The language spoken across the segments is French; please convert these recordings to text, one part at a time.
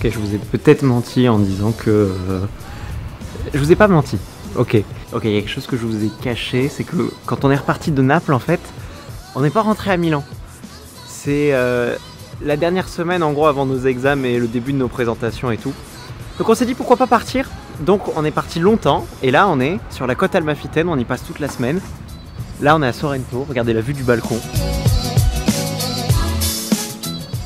Ok, je vous ai peut-être menti en disant que... Je vous ai pas menti. Ok, il y a quelque chose que je vous ai caché, c'est que quand on est reparti de Naples, en fait, on n'est pas rentré à Milan. C'est la dernière semaine, en gros, avant nos examens et le début de nos présentations et tout. Donc on s'est dit pourquoi pas partir. Donc on est parti longtemps, et là on est sur la côte Almafitène, on y passe toute la semaine. Là on est à Sorrento, regardez la vue du balcon.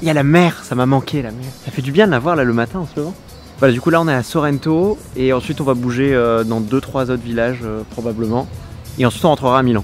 Il y a la mer, ça m'a manqué la mer. Ça fait du bien de la voir là le matin en ce moment. Voilà, du coup là on est à Sorrento et ensuite on va bouger dans 2-3 autres villages probablement. Et ensuite on rentrera à Milan.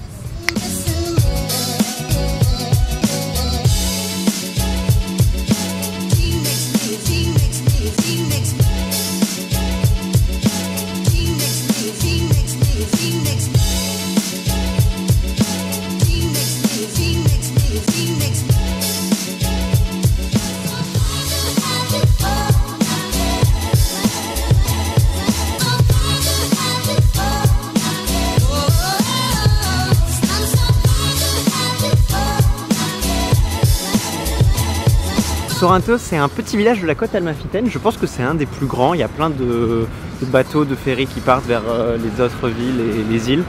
Sorrento, c'est un petit village de la côte Almafitène. Je pense que c'est un des plus grands. Il y a plein de bateaux, de ferries qui partent vers les autres villes et les îles.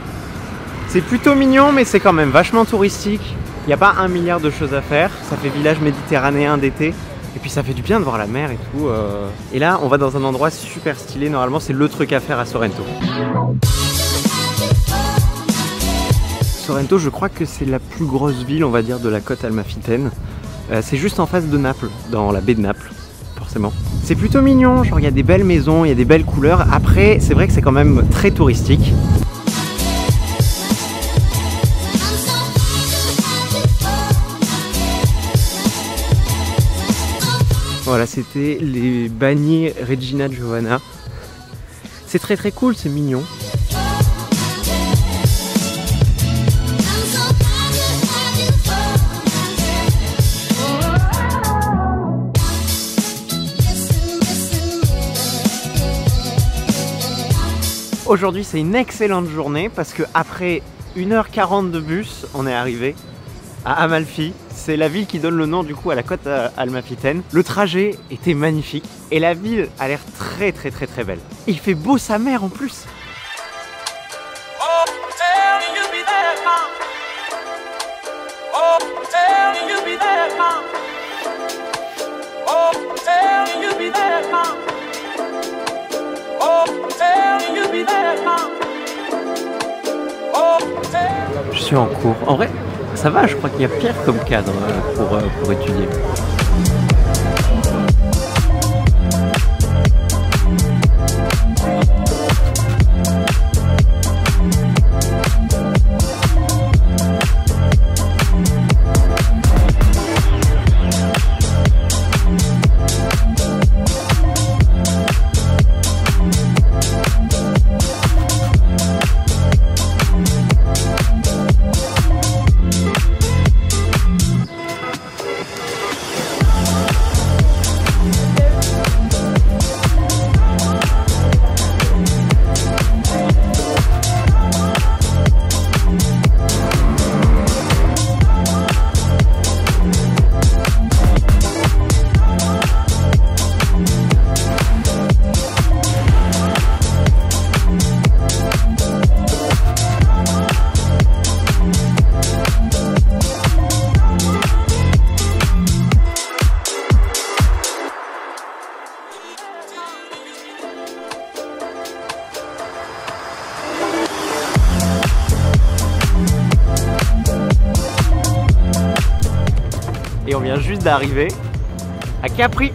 C'est plutôt mignon, mais c'est quand même vachement touristique. Il n'y a pas 1 milliard de choses à faire. Ça fait village méditerranéen d'été. Et puis ça fait du bien de voir la mer et tout. Et là, on va dans un endroit super stylé. Normalement, c'est le truc à faire à Sorrento. Sorrento, je crois que c'est la plus grosse ville, on va dire, de la côte Almafitène. C'est juste en face de Naples, dans la baie de Naples, forcément. C'est plutôt mignon, genre il y a des belles maisons, il y a des belles couleurs. Après, c'est vrai que c'est quand même très touristique. Voilà, c'était les Bagni Regina Giovanna. C'est très cool, c'est mignon. Aujourd'hui c'est une excellente journée parce que après 1h40 de bus, on est arrivé à Amalfi. C'est la ville qui donne le nom du coup à la côte Almafitène. Le trajet était magnifique et la ville a l'air très belle. Il fait beau sa mère en plus. Je suis en cours. En vrai, ça va, je crois qu'il y a pire comme cadre pour étudier. Et on vient juste d'arriver à Capri.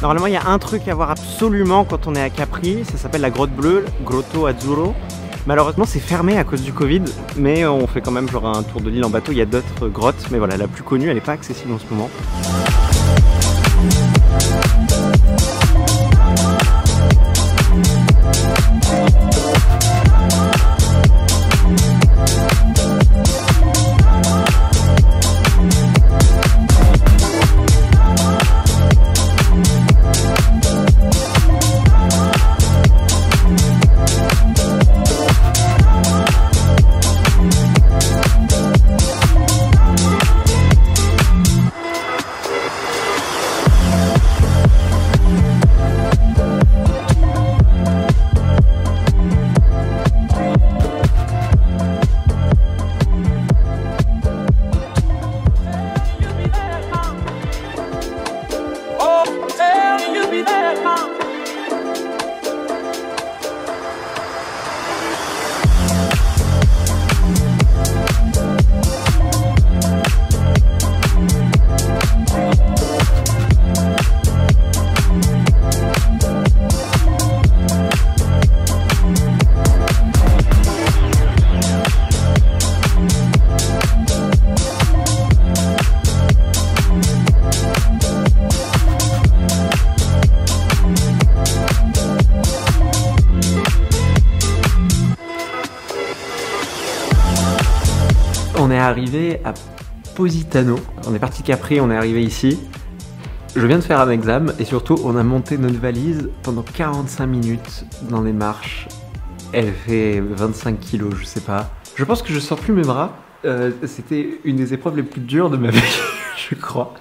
Normalement, il y a un truc à voir absolument quand on est à Capri, ça s'appelle la grotte bleue, Grotto Azzurro. Malheureusement, c'est fermé à cause du Covid, mais on fait quand même genre un tour de l'île en bateau. Il y a d'autres grottes, mais voilà, la plus connue, elle n'est pas accessible en ce moment. arrivé à Positano. On est parti de Capri, on est arrivé ici. Je viens de faire un examen et surtout on a monté notre valise pendant 45 minutes dans les marches. Elle fait 25 kilos, je sais pas. Je pense que je sens plus mes bras. C'était une des épreuves les plus dures de ma vie, je crois.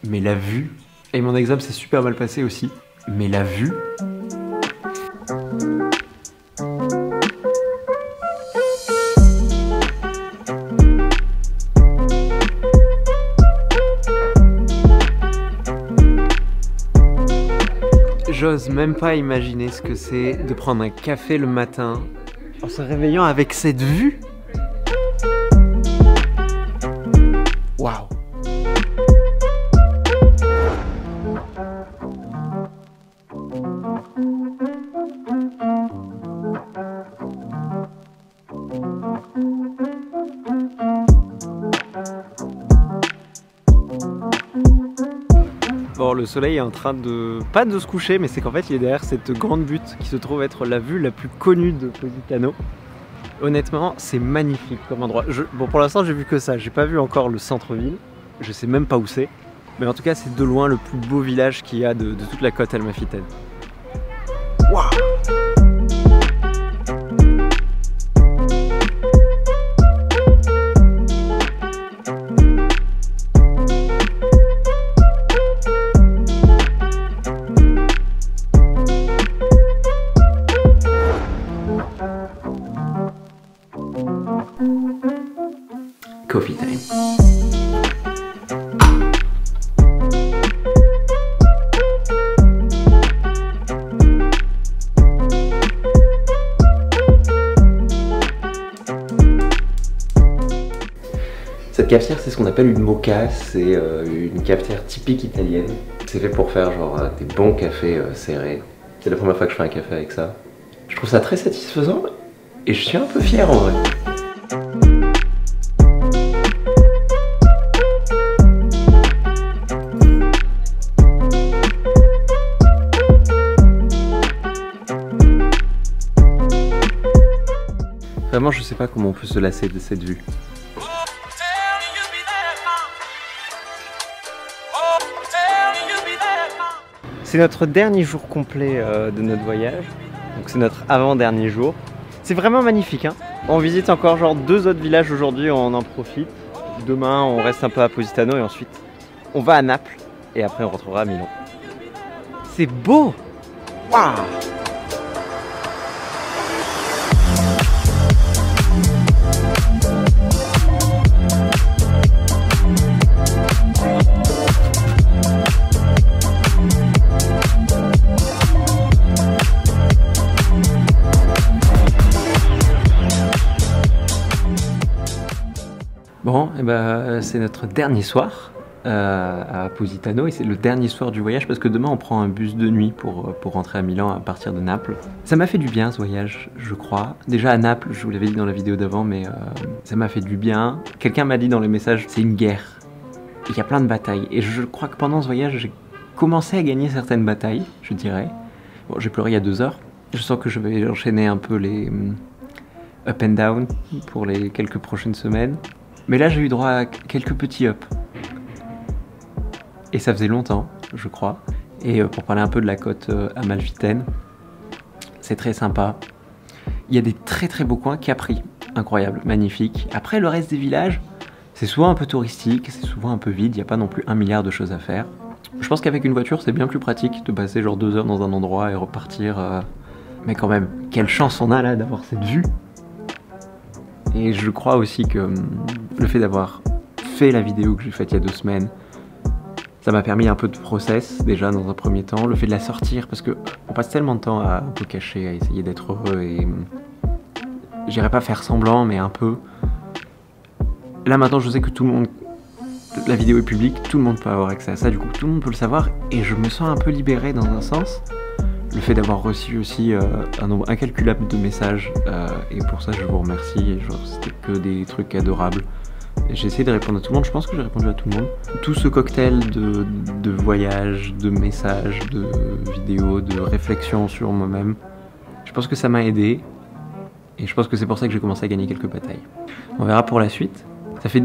Mais la vue, et mon examen s'est super mal passé aussi, mais la vue... J'ose même pas imaginer ce que c'est de prendre un café le matin en se réveillant avec cette vue. Waouh! Bon, le soleil est en train de... pas de se coucher, mais c'est qu'en fait il est derrière cette grande butte qui se trouve être la vue la plus connue de Positano. Honnêtement, c'est magnifique comme endroit. Bon, pour l'instant j'ai vu que ça, j'ai pas vu encore le centre-ville, je sais même pas où c'est. Mais en tout cas c'est de loin le plus beau village qu'il y a de toute la côte Amalfitaine. Waouh! Coffee time. Cette cafetière, c'est ce qu'on appelle une moka, c'est une cafetière typique italienne. C'est fait pour faire genre des bons cafés serrés. C'est la première fois que je fais un café avec ça. Je trouve ça très satisfaisant et je suis un peu fier en vrai. Vraiment, je sais pas comment on peut se lasser de cette vue. C'est notre dernier jour complet de notre voyage. Donc c'est notre avant-dernier jour. C'est vraiment magnifique, hein. On visite encore genre 2 autres villages aujourd'hui, on en profite. Demain, on reste un peu à Positano et ensuite on va à Naples. Et après, on retrouvera à Milan. C'est beau! Waouh! Bon, et ben, c'est notre dernier soir à Positano et c'est le dernier soir du voyage parce que demain on prend un bus de nuit pour rentrer à Milan à partir de Naples. Ça m'a fait du bien ce voyage, je crois. Déjà à Naples, je vous l'avais dit dans la vidéo d'avant, mais ça m'a fait du bien. Quelqu'un m'a dit dans les messages, c'est une guerre. Il y a plein de batailles et je crois que pendant ce voyage, j'ai commencé à gagner certaines batailles, je dirais. Bon, j'ai pleuré il y a 2 heures. Je sens que je vais enchaîner un peu les up and down pour les quelques prochaines semaines. Mais là, j'ai eu droit à quelques petits up. Et ça faisait longtemps, je crois. Et pour parler un peu de la côte amalfitaine, c'est très sympa. Il y a des très très beaux coins. Capri, incroyable, magnifique. Après, le reste des villages, c'est souvent un peu touristique, c'est souvent un peu vide. Il n'y a pas non plus 1 milliard de choses à faire. Je pense qu'avec une voiture, c'est bien plus pratique de passer genre 2 heures dans un endroit et repartir. Mais quand même, quelle chance on a là d'avoir cette vue! Et je crois aussi que le fait d'avoir fait la vidéo que j'ai faite il y a 2 semaines, ça m'a permis un peu de process déjà dans un premier temps. Le fait de la sortir, parce que on passe tellement de temps à un peu cacher, à essayer d'être heureux et j'irais pas faire semblant, mais un peu. Là maintenant je sais que tout le monde, la vidéo est publique, tout le monde peut avoir accès à ça, du coup tout le monde peut le savoir et je me sens un peu libéré dans un sens. Le fait d'avoir reçu aussi un nombre incalculable de messages et pour ça je vous remercie, c'était que des trucs adorables. J'ai essayé de répondre à tout le monde, je pense que j'ai répondu à tout le monde. Tout ce cocktail de voyages, de messages, de vidéos, de réflexions sur moi-même, je pense que ça m'a aidé et je pense que c'est pour ça que j'ai commencé à gagner quelques batailles. On verra pour la suite, Ça fait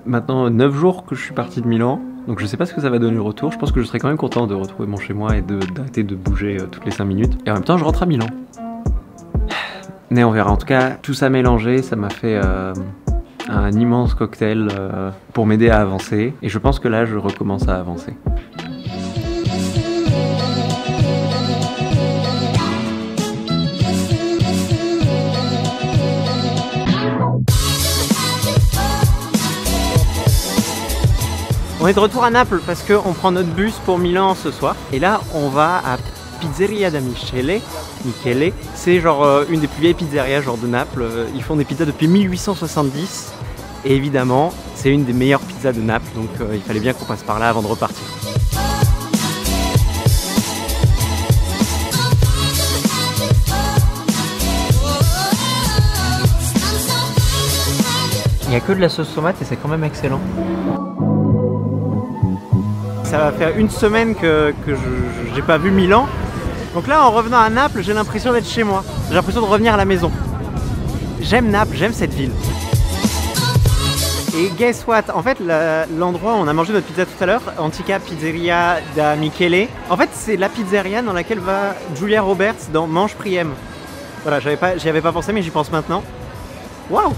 maintenant 9 jours que je suis parti de Milan. Donc je sais pas ce que ça va donner le retour. Je pense que je serai quand même content de retrouver mon chez moi et d'arrêter de bouger toutes les 5 minutes. Et en même temps, je rentre à Milan. Mais on verra. En tout cas, tout ça mélangé, ça m'a fait un immense cocktail pour m'aider à avancer. Et je pense que là, je recommence à avancer. On est de retour à Naples parce qu'on prend notre bus pour Milan ce soir. Et là, on va à Pizzeria da Michele. C'est genre une des plus vieilles pizzerias genre de Naples. Ils font des pizzas depuis 1870. Et évidemment, c'est une des meilleures pizzas de Naples. Donc il fallait bien qu'on passe par là avant de repartir. Il n'y a que de la sauce tomate et c'est quand même excellent. Ça va faire une semaine que je n'ai pas vu Milan. Donc là, en revenant à Naples, j'ai l'impression d'être chez moi. J'ai l'impression de revenir à la maison. J'aime Naples, j'aime cette ville. Et guess what? En fait, l'endroit où on a mangé notre pizza tout à l'heure, Antica Pizzeria da Michele, en fait, c'est la pizzeria dans laquelle va Julia Roberts dans Mange Priem. Voilà, j'y avais pas pensé, mais j'y pense maintenant. Waouh!